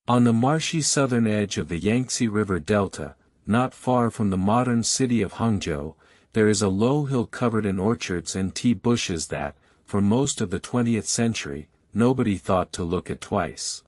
On the marshy southern edge of the Yangtze River delta, not far from the modern city of Hangzhou, there is a low hill covered in orchards and tea bushes that, for most of the 20th century, nobody thought to look at twice.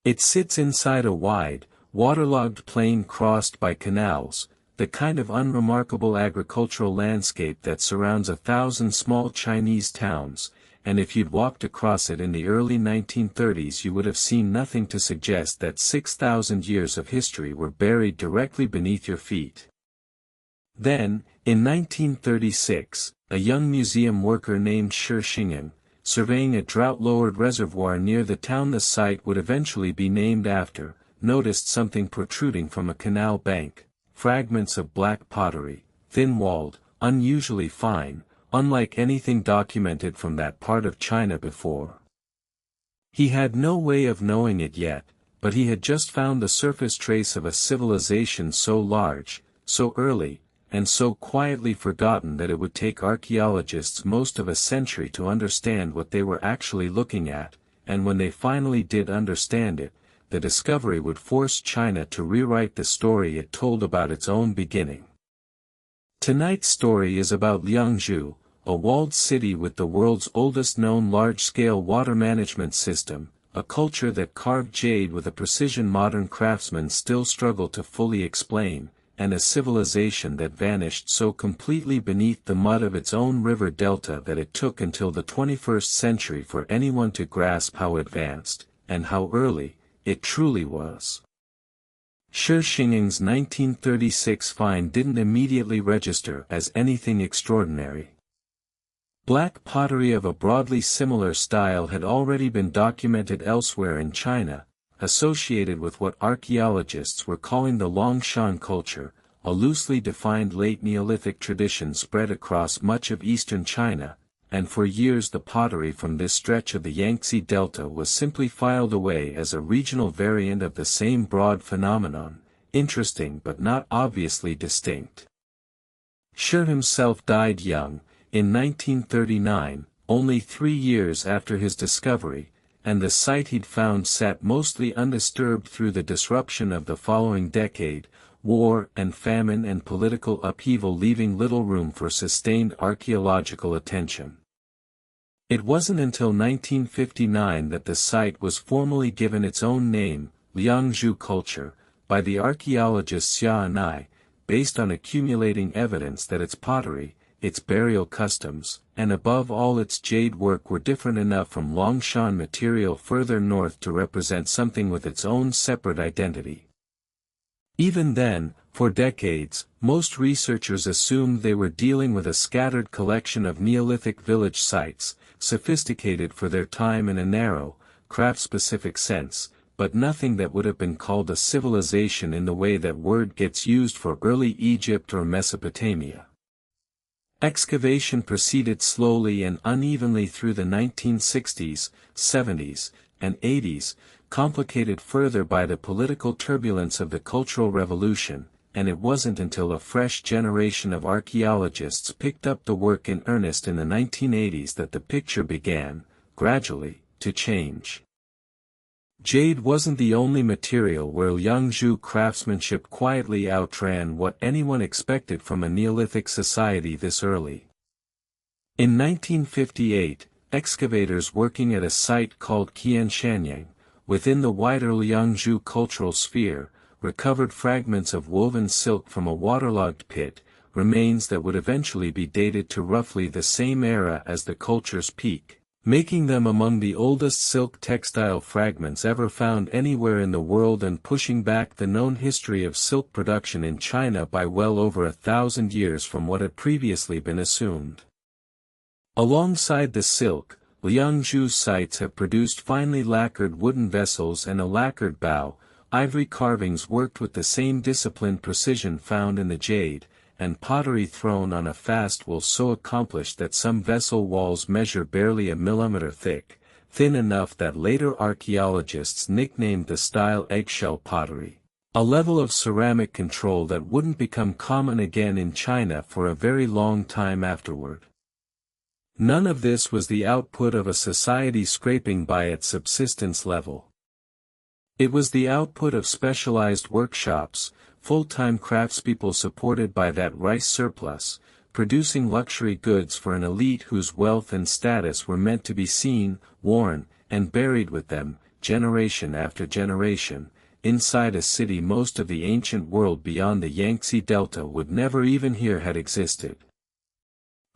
It sits inside a wide, waterlogged plain crossed by canals, the kind of unremarkable agricultural landscape that surrounds 1,000 small Chinese towns, and if you'd walked across it in the early 1930s you would have seen nothing to suggest that 6,000 years of history were buried directly beneath your feet. Then, in 1936, a young museum worker named Shi Xingyan, surveying a drought-lowered reservoir near the town the site would eventually be named after, noticed something protruding from a canal bank, fragments of black pottery, thin-walled, unusually fine, unlike anything documented from that part of China before. He had no way of knowing it yet, but he had just found the surface trace of a civilization so large, so early, and so quietly forgotten that it would take archaeologists most of a century to understand what they were actually looking at, and when they finally did understand it, the discovery would force China to rewrite the story it told about its own beginning. Tonight's story is about Liangzhu, a walled city with the world's oldest known large-scale water management system, a culture that carved jade with a precision modern craftsmen still struggle to fully explain, and a civilization that vanished so completely beneath the mud of its own river delta that it took until the 21st century for anyone to grasp how advanced, and how early, it truly was. Shi Xingyan's 1936 find didn't immediately register as anything extraordinary. Black pottery of a broadly similar style had already been documented elsewhere in China, associated with what archaeologists were calling the Longshan culture, a loosely defined late Neolithic tradition spread across much of eastern China, and for years the pottery from this stretch of the Yangtze Delta was simply filed away as a regional variant of the same broad phenomenon, interesting but not obviously distinct. Shi himself died young, in 1939, only 3 years after his discovery, and the site he'd found sat mostly undisturbed through the disruption of the following decade, war and famine and political upheaval leaving little room for sustained archaeological attention. It wasn't until 1959 that the site was formally given its own name, Liangzhu culture, by the archaeologist Xia and I, based on accumulating evidence that its pottery, its burial customs, and above all its jade work were different enough from Longshan material further north to represent something with its own separate identity. Even then, for decades, most researchers assumed they were dealing with a scattered collection of Neolithic village sites, sophisticated for their time in a narrow, craft-specific sense, but nothing that would have been called a civilization in the way that word gets used for early Egypt or Mesopotamia. Excavation proceeded slowly and unevenly through the 1960s, 70s, and 80s, complicated further by the political turbulence of the Cultural Revolution, and it wasn't until a fresh generation of archaeologists picked up the work in earnest in the 1980s that the picture began, gradually, to change. Jade wasn't the only material where Liangzhu craftsmanship quietly outran what anyone expected from a Neolithic society this early. In 1958, excavators working at a site called Qianshanyang, within the wider Liangzhu cultural sphere, recovered fragments of woven silk from a waterlogged pit, remains that would eventually be dated to roughly the same era as the culture's peak, making them among the oldest silk textile fragments ever found anywhere in the world and pushing back the known history of silk production in China by well over 1,000 years from what had previously been assumed. Alongside the silk, Liangzhu sites have produced finely lacquered wooden vessels and a lacquered bow, ivory carvings worked with the same disciplined precision found in the jade, and pottery thrown on a fast wool so accomplished that some vessel walls measure barely a millimeter thick, thin enough that later archaeologists nicknamed the style eggshell pottery, a level of ceramic control that wouldn't become common again in China for a very long time afterward. None of this was the output of a society scraping by at subsistence level. It was the output of specialized workshops, full-time craftspeople supported by that rice surplus, producing luxury goods for an elite whose wealth and status were meant to be seen, worn, and buried with them, generation after generation, inside a city most of the ancient world beyond the Yangtze Delta would never even hear had existed.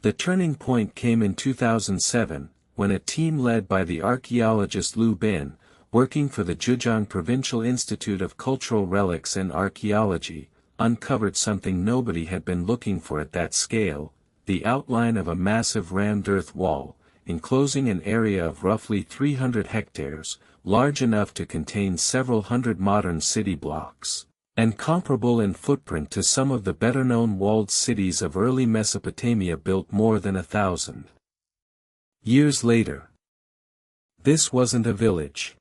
The turning point came in 2007, when a team led by the archaeologist Liu Bin, working for the Zhejiang Provincial Institute of Cultural Relics and Archaeology, uncovered something nobody had been looking for at that scale, the outline of a massive rammed earth wall, enclosing an area of roughly 300 hectares, large enough to contain several hundred modern city blocks, and comparable in footprint to some of the better-known walled cities of early Mesopotamia built more than 1,000 years later. This wasn't a village.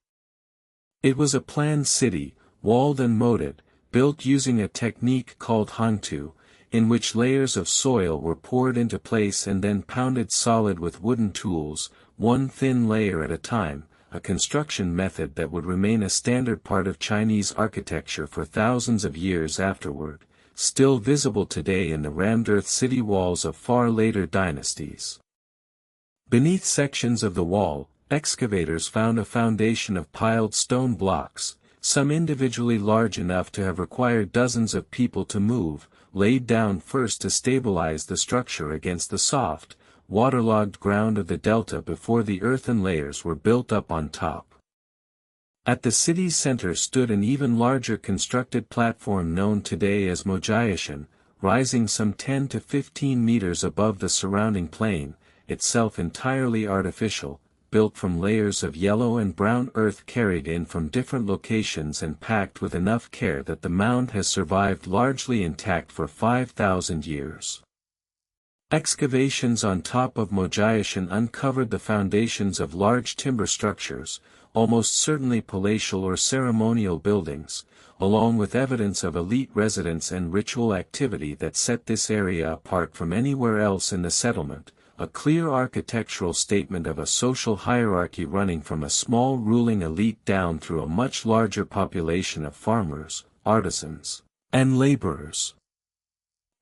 It was a planned city, walled and moated, built using a technique called Hangzhou, in which layers of soil were poured into place and then pounded solid with wooden tools, one thin layer at a time, a construction method that would remain a standard part of Chinese architecture for thousands of years afterward, still visible today in the rammed earth city walls of far later dynasties. Beneath sections of the wall, excavators found a foundation of piled stone blocks, some individually large enough to have required dozens of people to move, laid down first to stabilize the structure against the soft, waterlogged ground of the delta before the earthen layers were built up on top. At the city's center stood an even larger constructed platform known today as Mojayashan, rising some 10 to 15 meters above the surrounding plain, itself entirely artificial, built from layers of yellow and brown earth carried in from different locations and packed with enough care that the mound has survived largely intact for 5,000 years. Excavations on top of Mojayashan uncovered the foundations of large timber structures, almost certainly palatial or ceremonial buildings, along with evidence of elite residence and ritual activity that set this area apart from anywhere else in the settlement, a clear architectural statement of a social hierarchy running from a small ruling elite down through a much larger population of farmers, artisans, and laborers.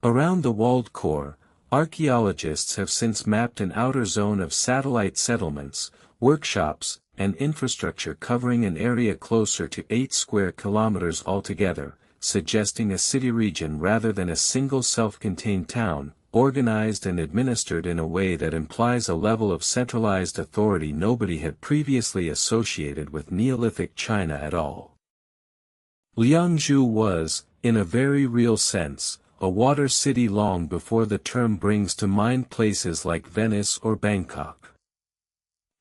Around the walled core, archaeologists have since mapped an outer zone of satellite settlements, workshops, and infrastructure covering an area closer to 8 square kilometers altogether, suggesting a city region rather than a single self-contained town, organized and administered in a way that implies a level of centralized authority nobody had previously associated with Neolithic China at all. Liangzhu was, in a very real sense, a water city long before the term brings to mind places like Venice or Bangkok.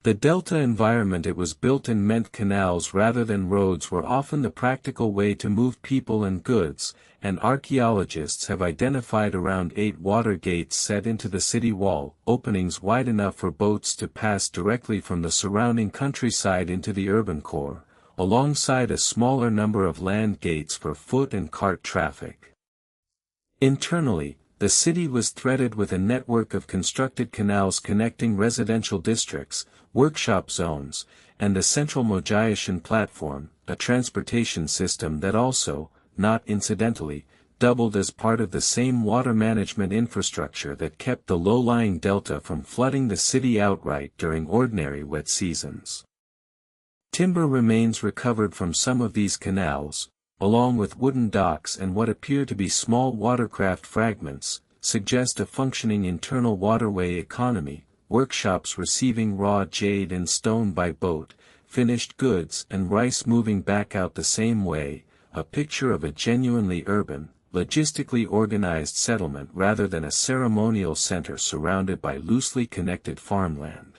The delta environment it was built in meant canals rather than roads were often the practical way to move people and goods, and archaeologists have identified around 8 water gates set into the city wall, openings wide enough for boats to pass directly from the surrounding countryside into the urban core, alongside a smaller number of land gates for foot and cart traffic. Internally, the city was threaded with a network of constructed canals connecting residential districts, workshop zones, and the central Mojayashan platform, a transportation system that also, not incidentally, doubled as part of the same water management infrastructure that kept the low-lying delta from flooding the city outright during ordinary wet seasons. Timber remains recovered from some of these canals, along with wooden docks and what appear to be small watercraft fragments, suggest a functioning internal waterway economy, workshops receiving raw jade and stone by boat, finished goods and rice moving back out the same way, a picture of a genuinely urban, logistically organized settlement rather than a ceremonial center surrounded by loosely connected farmland.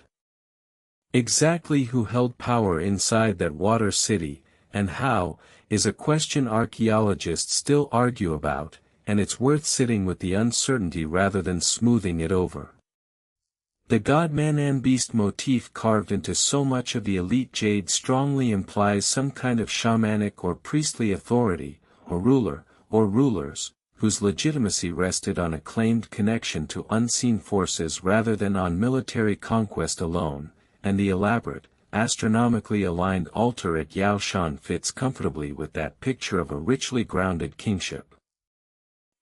Exactly who held power inside that water city, and how, is a question archaeologists still argue about, and it's worth sitting with the uncertainty rather than smoothing it over. The god-man and beast motif carved into so much of the elite jade strongly implies some kind of shamanic or priestly authority, or ruler, or rulers, whose legitimacy rested on a claimed connection to unseen forces rather than on military conquest alone, and the elaborate, astronomically aligned altar at Yaoshan fits comfortably with that picture of a richly grounded kingship.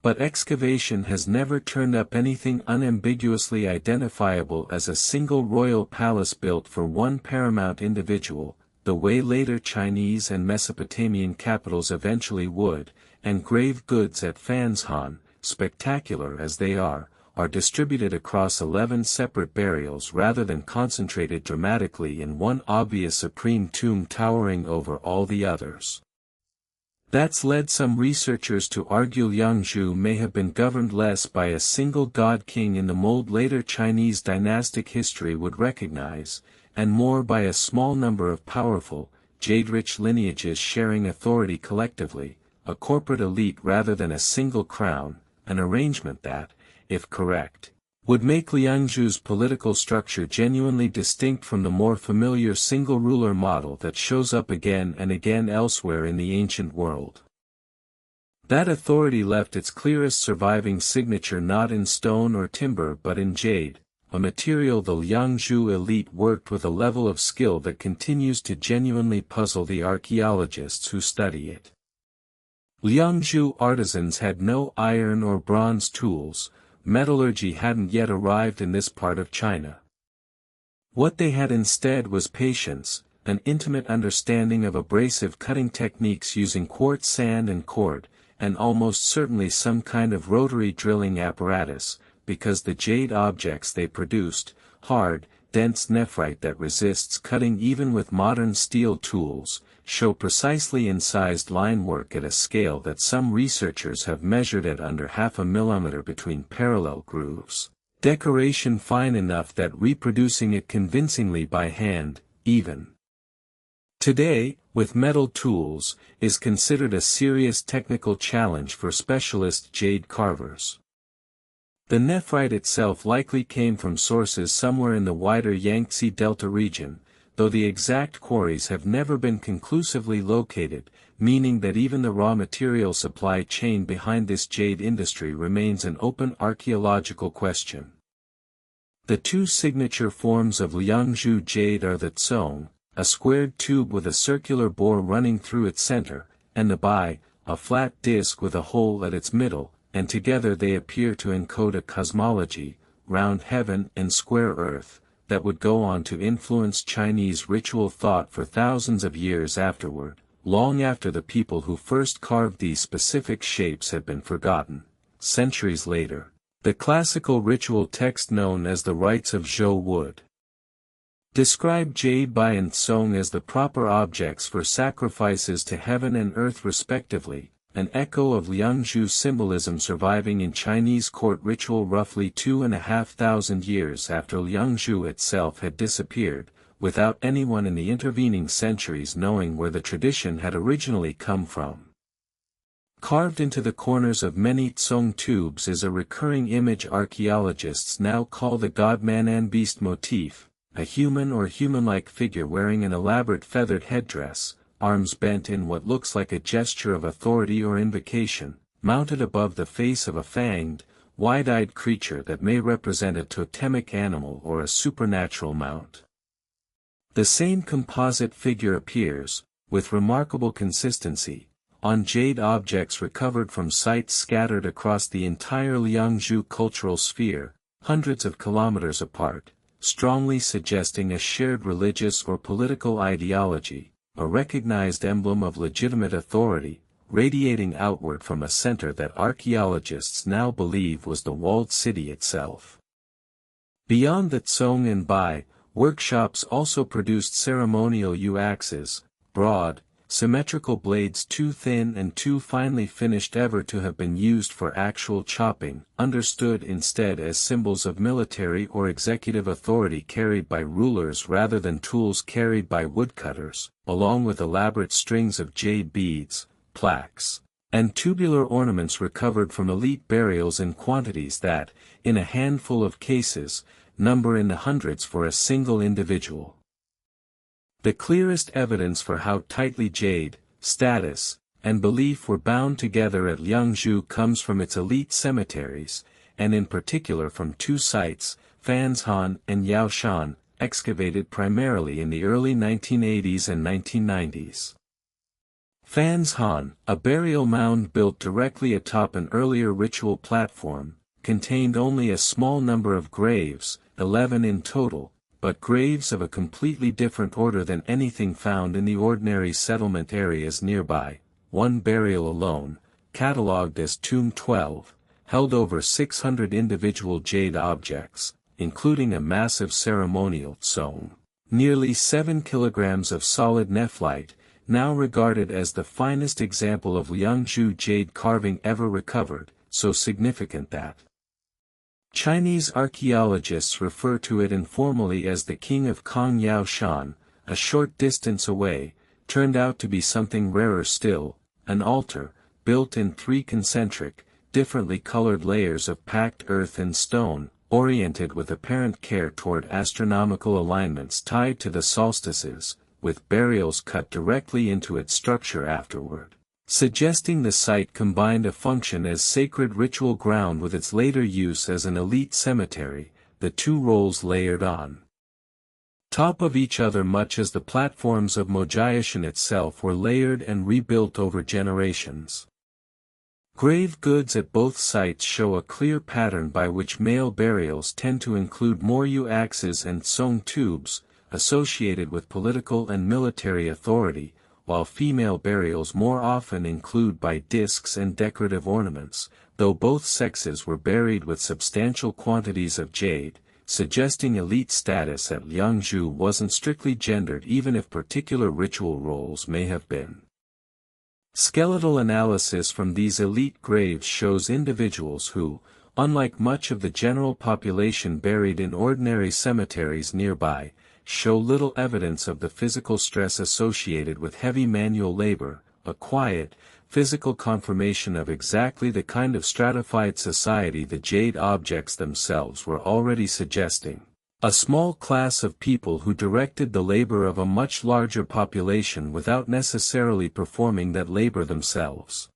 But excavation has never turned up anything unambiguously identifiable as a single royal palace built for one paramount individual, the way later Chinese and Mesopotamian capitals eventually would, and grave goods at Fanzhan, spectacular as they are distributed across 11 separate burials rather than concentrated dramatically in one obvious supreme tomb towering over all the others. That's led some researchers to argue Liangzhu may have been governed less by a single god-king in the mold later Chinese dynastic history would recognize, and more by a small number of powerful, jade-rich lineages sharing authority collectively, a corporate elite rather than a single crown, an arrangement that, if correct, would make Liangzhu's political structure genuinely distinct from the more familiar single-ruler model that shows up again and again elsewhere in the ancient world. That authority left its clearest surviving signature not in stone or timber but in jade, a material the Liangzhu elite worked with a level of skill that continues to genuinely puzzle the archaeologists who study it. Liangzhu artisans had no iron or bronze tools. Metallurgy hadn't yet arrived in this part of China. What they had instead was patience, an intimate understanding of abrasive cutting techniques using quartz sand and cord, and almost certainly some kind of rotary drilling apparatus, because the jade objects they produced, hard, dense nephrite that resists cutting even with modern steel tools, show precisely incised line work at a scale that some researchers have measured at under 0.5 millimeter between parallel grooves, decoration fine enough that reproducing it convincingly by hand, even today, with metal tools, is considered a serious technical challenge for specialist jade carvers. The nephrite itself likely came from sources somewhere in the wider Yangtze Delta region, though the exact quarries have never been conclusively located, meaning that even the raw material supply chain behind this jade industry remains an open archaeological question. The two signature forms of Liangzhu jade are the cong, a squared tube with a circular bore running through its center, and the bai, a flat disc with a hole at its middle, and together they appear to encode a cosmology, round heaven and square earth, that would go on to influence Chinese ritual thought for thousands of years afterward, long after the people who first carved these specific shapes had been forgotten. Centuries later, the classical ritual text known as the Rites of Zhou would describe jade, bai and cong as the proper objects for sacrifices to heaven and earth respectively, an echo of Liangzhu symbolism surviving in Chinese court ritual roughly 2,500 years after Liangzhu itself had disappeared, without anyone in the intervening centuries knowing where the tradition had originally come from. Carved into the corners of many cong tubes is a recurring image archaeologists now call the god-man and beast motif, a human or human-like figure wearing an elaborate feathered headdress, arms bent in what looks like a gesture of authority or invocation, mounted above the face of a fanged, wide-eyed creature that may represent a totemic animal or a supernatural mount. The same composite figure appears, with remarkable consistency, on jade objects recovered from sites scattered across the entire Liangzhu cultural sphere, hundreds of kilometers apart, strongly suggesting a shared religious or political ideology, a recognized emblem of legitimate authority, radiating outward from a center that archaeologists now believe was the walled city itself. Beyond the cong and bai, workshops also produced ceremonial U-axes, broad, symmetrical blades too thin and too finely finished ever to have been used for actual chopping, understood instead as symbols of military or executive authority carried by rulers rather than tools carried by woodcutters, along with elaborate strings of jade beads, plaques, and tubular ornaments recovered from elite burials in quantities that, in a handful of cases, number in the hundreds for a single individual. The clearest evidence for how tightly jade, status, and belief were bound together at Liangzhu comes from its elite cemeteries, and in particular from two sites, Fanzhan and Yaoshan, excavated primarily in the early 1980s and 1990s. Fanzhan, a burial mound built directly atop an earlier ritual platform, contained only a small number of graves, 11 in total, but graves of a completely different order than anything found in the ordinary settlement areas nearby. One burial alone, catalogued as Tomb 12, held over 600 individual jade objects, including a massive ceremonial cong, nearly 7 kilograms of solid nephrite, now regarded as the finest example of Liangzhu jade carving ever recovered, so significant that Chinese archaeologists refer to it informally as the King of Cong Yao Shan. A short distance away, turned out to be something rarer still, an altar, built in 3 concentric, differently colored layers of packed earth and stone, oriented with apparent care toward astronomical alignments tied to the solstices, with burials cut directly into its structure afterward, suggesting the site combined a function as sacred ritual ground with its later use as an elite cemetery, the two roles layered on top of each other much as the platforms of Mojayashan itself were layered and rebuilt over generations. Grave goods at both sites show a clear pattern by which male burials tend to include Moryu axes and cong tubes, associated with political and military authority, while female burials more often include by discs and decorative ornaments, though both sexes were buried with substantial quantities of jade, suggesting elite status at Liangzhu wasn't strictly gendered even if particular ritual roles may have been. Skeletal analysis from these elite graves shows individuals who, unlike much of the general population buried in ordinary cemeteries nearby, show little evidence of the physical stress associated with heavy manual labor, a quiet, physical confirmation of exactly the kind of stratified society the jade objects themselves were already suggesting. A small class of people who directed the labor of a much larger population without necessarily performing that labor themselves.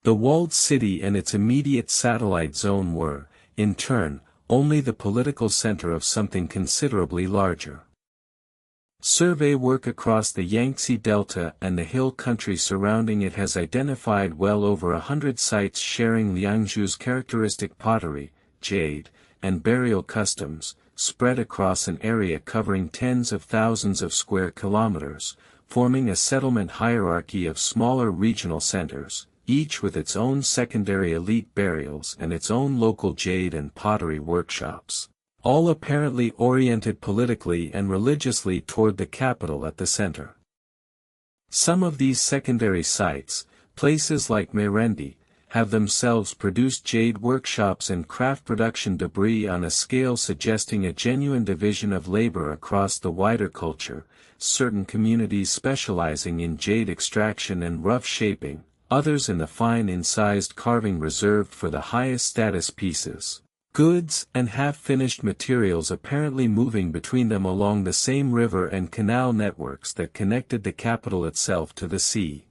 The walled city and its immediate satellite zone were, in turn, only the political center of something considerably larger. Survey work across the Yangtze Delta and the hill country surrounding it has identified well over 100 sites sharing Liangzhu's characteristic pottery, jade, and burial customs, spread across an area covering tens of thousands of square kilometers, forming a settlement hierarchy of smaller regional centers, each with its own secondary elite burials and its own local jade and pottery workshops, all apparently oriented politically and religiously toward the capital at the center. Some of these secondary sites, places like Merendi, have themselves produced jade workshops and craft production debris on a scale suggesting a genuine division of labor across the wider culture, certain communities specializing in jade extraction and rough shaping, others in the fine incised carving reserved for the highest status pieces, goods and half-finished materials apparently moving between them along the same river and canal networks that connected the capital itself to the sea.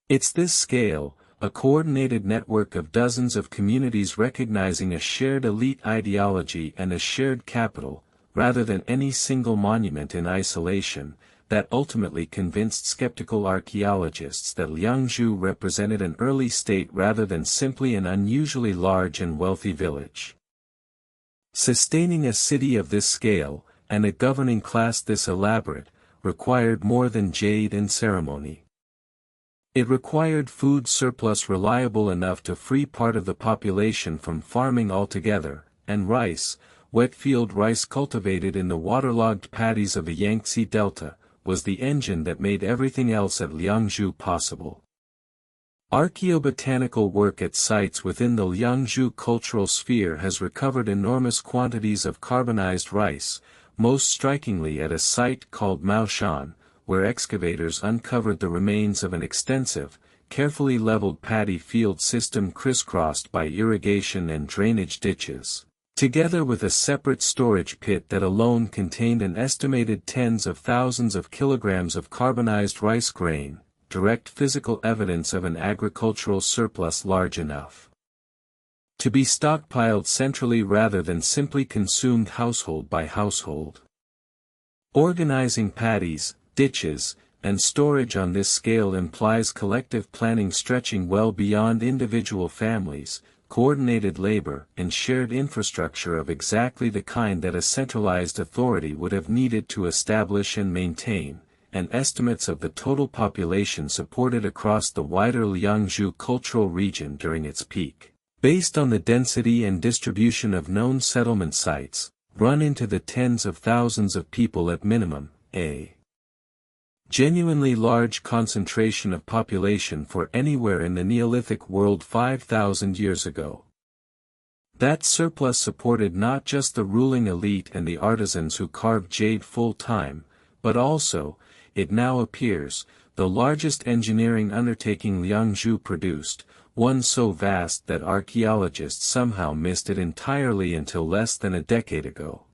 It's this scale, a coordinated network of dozens of communities recognizing a shared elite ideology and a shared capital, rather than any single monument in isolation, that ultimately convinced skeptical archaeologists that Liangzhu represented an early state rather than simply an unusually large and wealthy village. Sustaining a city of this scale, and a governing class this elaborate, required more than jade and ceremony. It required food surplus reliable enough to free part of the population from farming altogether, and rice, wet field rice cultivated in the waterlogged paddies of the Yangtze Delta, was the engine that made everything else at Liangzhu possible. Archaeobotanical work at sites within the Liangzhu cultural sphere has recovered enormous quantities of carbonized rice, most strikingly at a site called Maoshan, where excavators uncovered the remains of an extensive, carefully leveled paddy field system crisscrossed by irrigation and drainage ditches, together with a separate storage pit that alone contained an estimated tens of thousands of kilograms of carbonized rice grain, direct physical evidence of an agricultural surplus large enough to be stockpiled centrally rather than simply consumed household by household. Organizing paddies, ditches, and storage on this scale implies collective planning stretching well beyond individual families, coordinated labor, and shared infrastructure of exactly the kind that a centralized authority would have needed to establish and maintain, and estimates of the total population supported across the wider Liangzhu cultural region during its peak, based on the density and distribution of known settlement sites, run into the tens of thousands of people at minimum, a genuinely large concentration of population for anywhere in the Neolithic world 5,000 years ago. That surplus supported not just the ruling elite and the artisans who carved jade full-time, but also, it now appears, the largest engineering undertaking Liangzhu produced, one so vast that archaeologists somehow missed it entirely until less than a decade ago.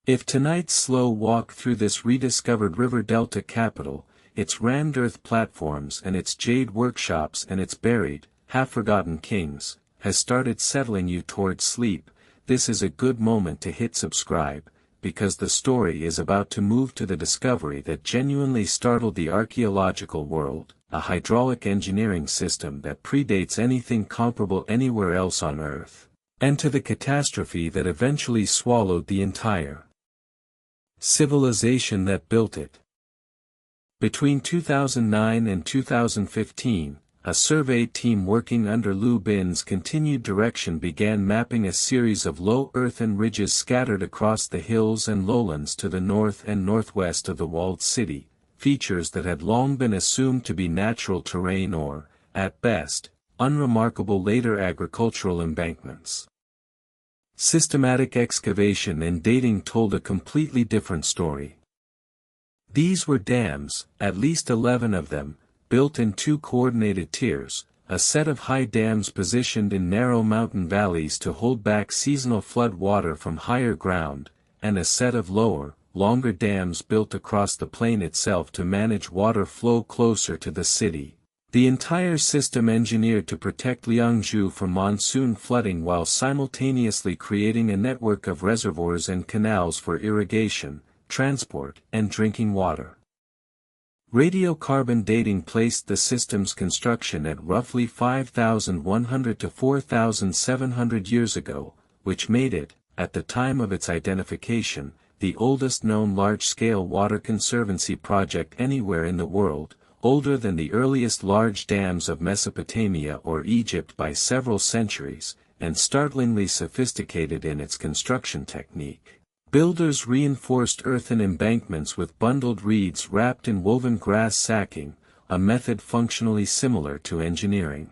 If tonight's slow walk through this rediscovered river delta capital, its rammed earth platforms and its jade workshops and its buried, half-forgotten kings, has started settling you towards sleep, this is a good moment to hit subscribe, because the story is about to move to the discovery that genuinely startled the archaeological world, a hydraulic engineering system that predates anything comparable anywhere else on Earth, and to the catastrophe that eventually swallowed the entire civilization that built it. Between 2009 and 2015, a survey team working under Lu Bin's continued direction began mapping a series of low earthen ridges scattered across the hills and lowlands to the north and northwest of the walled city, features that had long been assumed to be natural terrain or, at best, unremarkable later agricultural embankments. Systematic excavation and dating told a completely different story. These were dams, at least 11 of them, built in two coordinated tiers, a set of high dams positioned in narrow mountain valleys to hold back seasonal flood water from higher ground, and a set of lower, longer dams built across the plain itself to manage water flow closer to the city. The entire system engineered to protect Liangzhu from monsoon flooding while simultaneously creating a network of reservoirs and canals for irrigation, transport, and drinking water. Radiocarbon dating placed the system's construction at roughly 5,100 to 4,700 years ago, which made it, at the time of its identification, the oldest known large-scale water conservancy project anywhere in the world, older than the earliest large dams of Mesopotamia or Egypt by several centuries, and startlingly sophisticated in its construction technique. Builders reinforced earthen embankments with bundled reeds wrapped in woven grass sacking, a method functionally similar to engineering.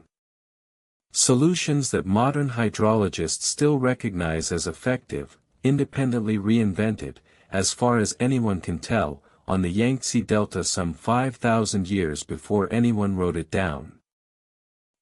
Solutions that modern hydrologists still recognize as effective, independently reinvented, as far as anyone can tell, on the Yangtze Delta some 5,000 years before anyone wrote it down.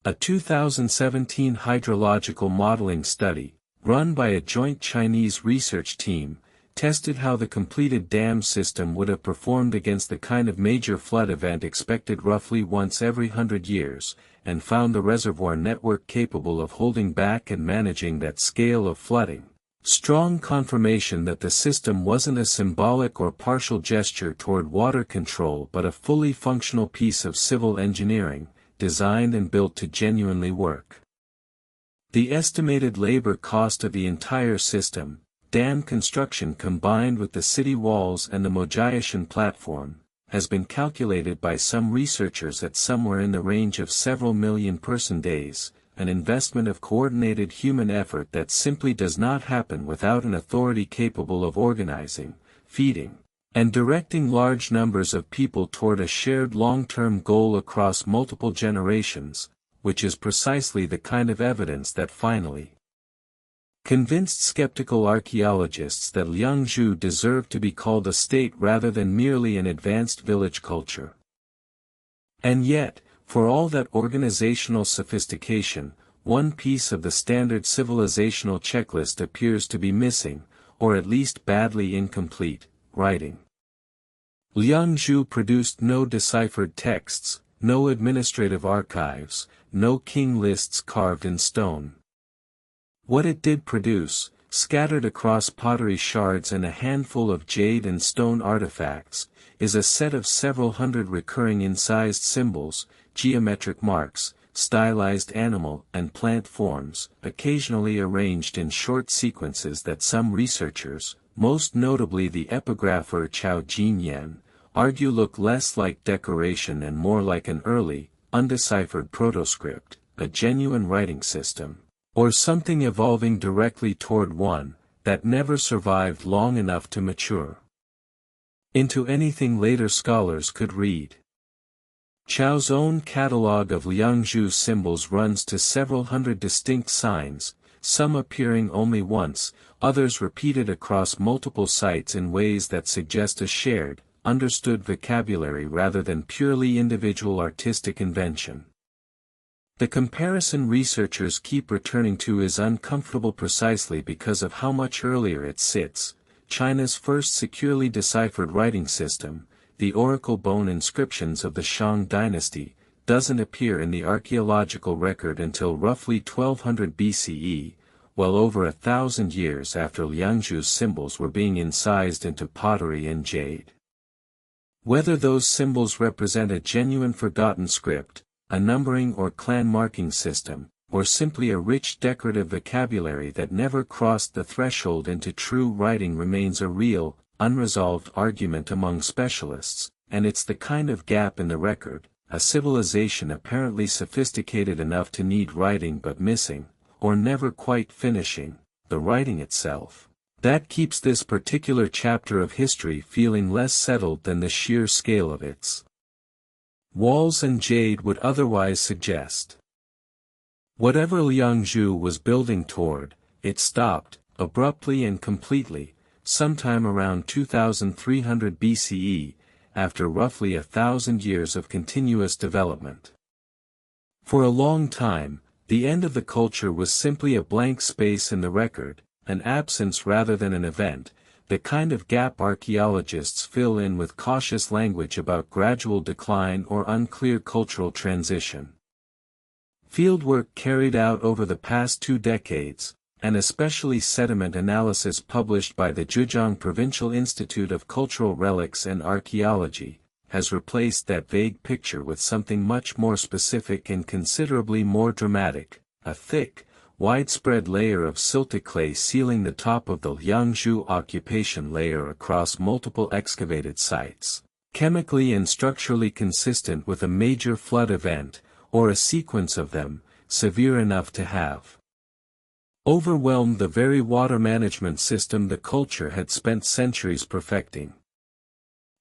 A 2017 hydrological modeling study, run by a joint Chinese research team, tested how the completed dam system would have performed against the kind of major flood event expected roughly once every 100 years, and found the reservoir network capable of holding back and managing that scale of flooding. Strong confirmation that the system wasn't a symbolic or partial gesture toward water control but a fully functional piece of civil engineering, designed and built to genuinely work. The estimated labor cost of the entire system, dam construction combined with the city walls and the Mojayashan platform, has been calculated by some researchers at somewhere in the range of several million person-days, an investment of coordinated human effort that simply does not happen without an authority capable of organizing, feeding, and directing large numbers of people toward a shared long-term goal across multiple generations, which is precisely the kind of evidence that finally convinced skeptical archaeologists that Liangzhu deserved to be called a state rather than merely an advanced village culture. And yet, for all that organizational sophistication, one piece of the standard civilizational checklist appears to be missing, or at least badly incomplete: writing. Liangzhu produced no deciphered texts, no administrative archives, no king lists carved in stone. What it did produce, scattered across pottery shards and a handful of jade and stone artifacts, is a set of several hundred recurring incised symbols, geometric marks, stylized animal and plant forms, occasionally arranged in short sequences that some researchers, most notably the epigrapher Chao Jinyan, argue look less like decoration and more like an early, undeciphered protoscript, a genuine writing system, or something evolving directly toward one that never survived long enough to mature into anything later scholars could read. Chao's own catalogue of Liangzhu symbols runs to several hundred distinct signs, some appearing only once, others repeated across multiple sites in ways that suggest a shared, understood vocabulary rather than purely individual artistic invention. The comparison researchers keep returning to is uncomfortable precisely because of how much earlier it sits. China's first securely deciphered writing system, the oracle bone inscriptions of the Shang dynasty, doesn't appear in the archaeological record until roughly 1200 BCE, well over 1,000 years after Liangzhu's symbols were being incised into pottery and jade. Whether those symbols represent a genuine forgotten script, a numbering or clan marking system, or simply a rich decorative vocabulary that never crossed the threshold into true writing remains a real, unresolved argument among specialists, and it's the kind of gap in the record, a civilization apparently sophisticated enough to need writing but missing, or never quite finishing, the writing itself, that keeps this particular chapter of history feeling less settled than the sheer scale of its walls and jade would otherwise suggest. Whatever Liangzhu was building toward, it stopped, abruptly and completely, sometime around 2300 BCE, after roughly 1,000 years of continuous development. For a long time, the end of the culture was simply a blank space in the record, an absence rather than an event, the kind of gap archaeologists fill in with cautious language about gradual decline or unclear cultural transition. Fieldwork carried out over the past 2 decades, and especially sediment analysis published by the Zhejiang Provincial Institute of Cultural Relics and Archaeology, has replaced that vague picture with something much more specific and considerably more dramatic, a thick, widespread layer of silted clay sealing the top of the Liangzhu occupation layer across multiple excavated sites, chemically and structurally consistent with a major flood event, or a sequence of them, severe enough to have overwhelmed the very water management system the culture had spent centuries perfecting.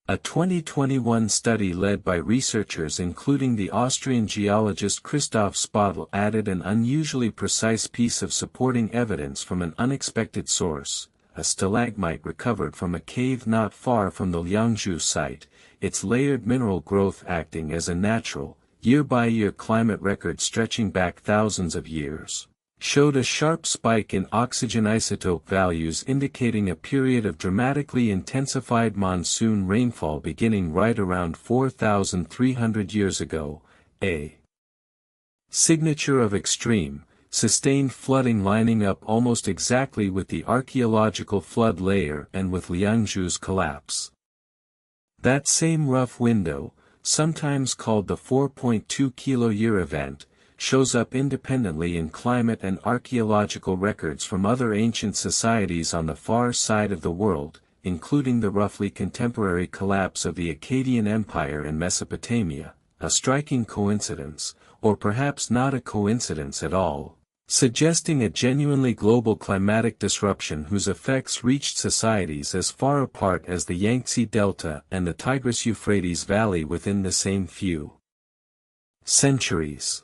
A 2021 study led by researchers including the Austrian geologist Christoph Spodl added an unusually precise piece of supporting evidence from an unexpected source, a stalagmite recovered from a cave not far from the Liangzhu site, its layered mineral growth acting as a natural, year-by-year climate record stretching back thousands of years, showed a sharp spike in oxygen isotope values indicating a period of dramatically intensified monsoon rainfall beginning right around 4,300 years ago, a signature of extreme, sustained flooding lining up almost exactly with the archaeological flood layer and with Liangzhu's collapse. That same rough window, sometimes called the 4.2 kilo-year event, shows up independently in climate and archaeological records from other ancient societies on the far side of the world, including the roughly contemporary collapse of the Akkadian Empire in Mesopotamia, a striking coincidence, or perhaps not a coincidence at all, suggesting a genuinely global climatic disruption whose effects reached societies as far apart as the Yangtze Delta and the Tigris-Euphrates Valley within the same few centuries.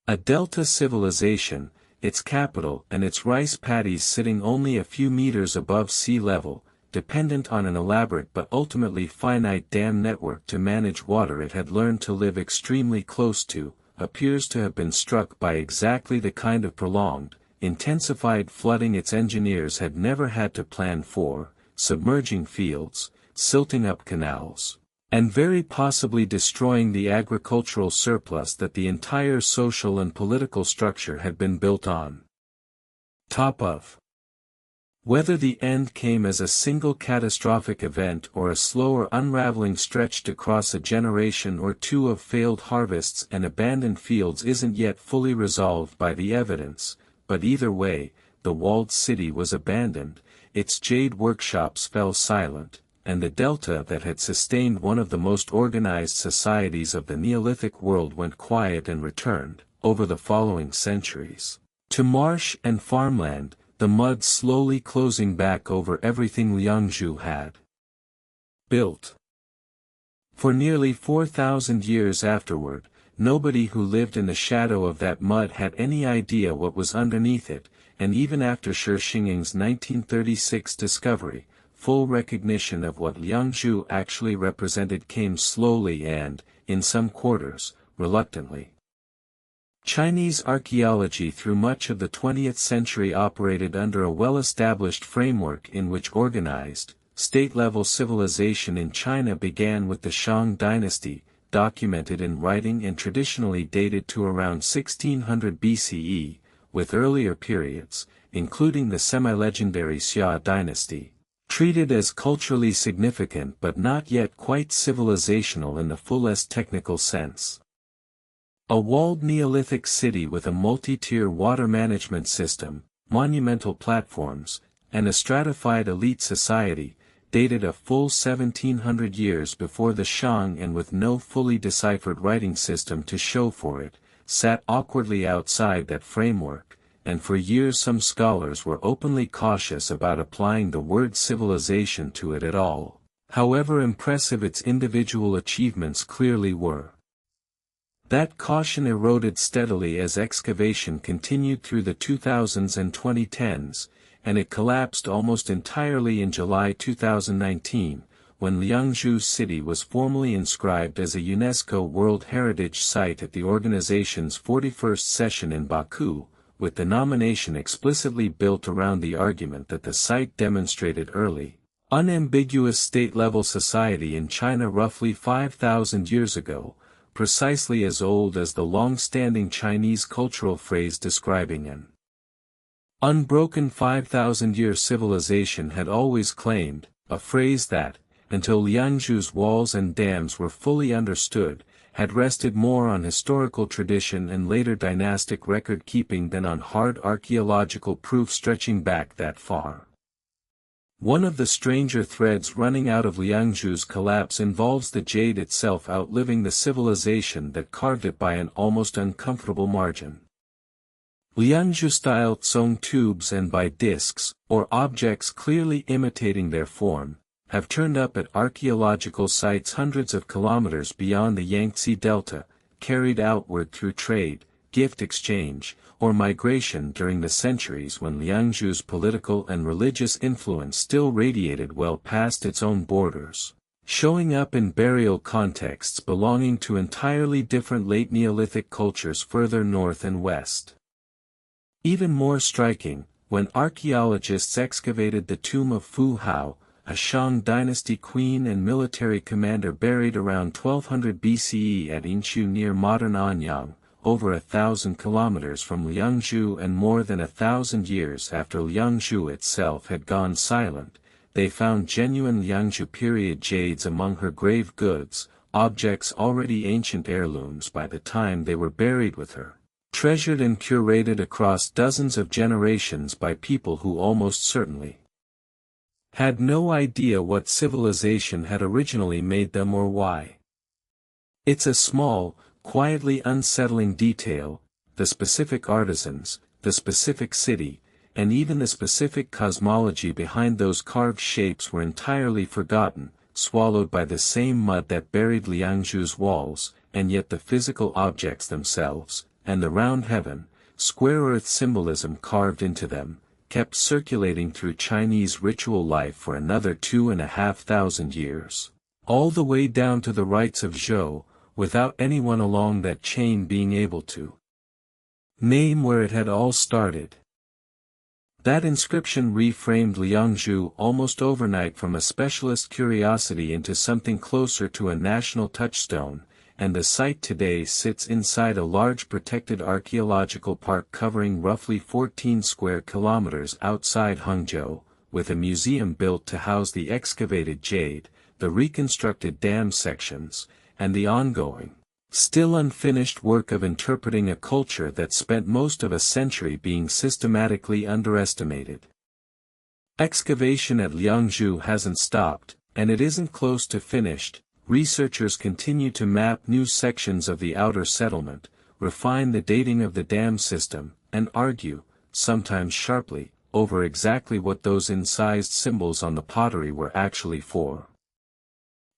A delta civilization, its capital and its rice paddies sitting only a few meters above sea level, dependent on an elaborate but ultimately finite dam network to manage water it had learned to live extremely close to, appears to have been struck by exactly the kind of prolonged, intensified flooding its engineers had never had to plan for, submerging fields, silting up canals, and very possibly destroying the agricultural surplus that the entire social and political structure had been built on. Top of. Whether the end came as a single catastrophic event or a slower unraveling stretched across a generation or two of failed harvests and abandoned fields isn't yet fully resolved by the evidence, but either way, the walled city was abandoned, its jade workshops fell silent, and the delta that had sustained one of the most organized societies of the Neolithic world went quiet and returned, over the following centuries, to marsh and farmland, the mud slowly closing back over everything Liangzhu had built. For nearly 4,000 years afterward, nobody who lived in the shadow of that mud had any idea what was underneath it, and even after Shi Xinging's 1936 discovery, full recognition of what Liangzhu actually represented came slowly and, in some quarters, reluctantly. Chinese archaeology through much of the 20th century operated under a well-established framework in which organized, state-level civilization in China began with the Shang dynasty, documented in writing and traditionally dated to around 1600 BCE, with earlier periods, including the semi-legendary Xia dynasty, treated as culturally significant but not yet quite civilizational in the fullest technical sense. A walled Neolithic city with a multi-tier water management system, monumental platforms, and a stratified elite society, dated a full 1700 years before the Shang and with no fully deciphered writing system to show for it, sat awkwardly outside that framework, and for years some scholars were openly cautious about applying the word civilization to it at all, however impressive its individual achievements clearly were. That caution eroded steadily as excavation continued through the 2000s and 2010s, and it collapsed almost entirely in July 2019, when Liangzhu city was formally inscribed as a UNESCO World Heritage Site at the organization's 41st session in Baku, with the nomination explicitly built around the argument that the site demonstrated early, unambiguous state-level society in China roughly 5,000 years ago, precisely as old as the long-standing Chinese cultural phrase describing an unbroken 5,000-year civilization had always claimed, a phrase that, until Liangzhu's walls and dams were fully understood, had rested more on historical tradition and later dynastic record-keeping than on hard archaeological proof stretching back that far. One of the stranger threads running out of Liangzhu's collapse involves the jade itself outliving the civilization that carved it by an almost uncomfortable margin. Liangzhu-style cong tubes and by discs, or objects clearly imitating their form, have turned up at archaeological sites hundreds of kilometers beyond the Yangtze Delta, carried outward through trade, gift exchange, or migration during the centuries when Liangzhu's political and religious influence still radiated well past its own borders, showing up in burial contexts belonging to entirely different late Neolithic cultures further north and west. Even more striking, when archaeologists excavated the tomb of Fu Hao, a Shang dynasty queen and military commander buried around 1200 BCE at Yinshu near modern Anyang, over 1,000 kilometers from Liangzhu and more than 1,000 years after Liangzhu itself had gone silent, they found genuine Liangzhu period jades among her grave goods, objects already ancient heirlooms by the time they were buried with her, treasured and curated across dozens of generations by people who almost certainly had no idea what civilization had originally made them or why. It's a small, quietly unsettling detail, the specific artisans, the specific city, and even the specific cosmology behind those carved shapes were entirely forgotten, swallowed by the same mud that buried Liangzhu's walls, and yet the physical objects themselves, and the round heaven, square earth symbolism carved into them, kept circulating through Chinese ritual life for another 2,500 years, all the way down to the rites of Zhou, without anyone along that chain being able to name where it had all started. That inscription reframed Liangzhu almost overnight from a specialist curiosity into something closer to a national touchstone, and the site today sits inside a large protected archaeological park covering roughly 14 square kilometers outside Hangzhou, with a museum built to house the excavated jade, the reconstructed dam sections, and the ongoing, still unfinished work of interpreting a culture that spent most of a century being systematically underestimated. Excavation at Liangzhu hasn't stopped, and it isn't close to finished. Researchers continue to map new sections of the outer settlement, refine the dating of the dam system, and argue, sometimes sharply, over exactly what those incised symbols on the pottery were actually for.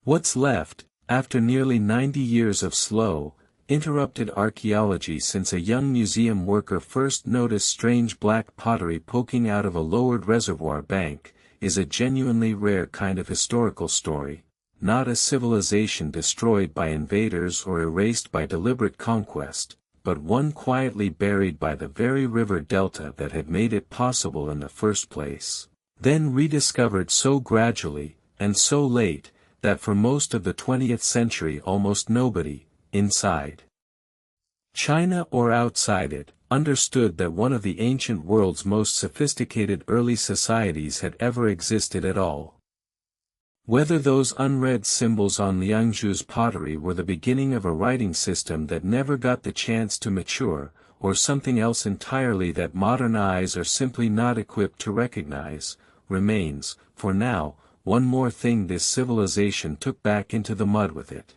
What's left, after nearly 90 years of slow, interrupted archaeology since a young museum worker first noticed strange black pottery poking out of a lowered reservoir bank, is a genuinely rare kind of historical story. Not a civilization destroyed by invaders or erased by deliberate conquest, but one quietly buried by the very river delta that had made it possible in the first place, then rediscovered so gradually, and so late, that for most of the 20th century almost nobody, inside China or outside it, understood that one of the ancient world's most sophisticated early societies had ever existed at all. Whether those unread symbols on Liangzhu's pottery were the beginning of a writing system that never got the chance to mature, or something else entirely that modern eyes are simply not equipped to recognize, remains, for now, one more thing this civilization took back into the mud with it.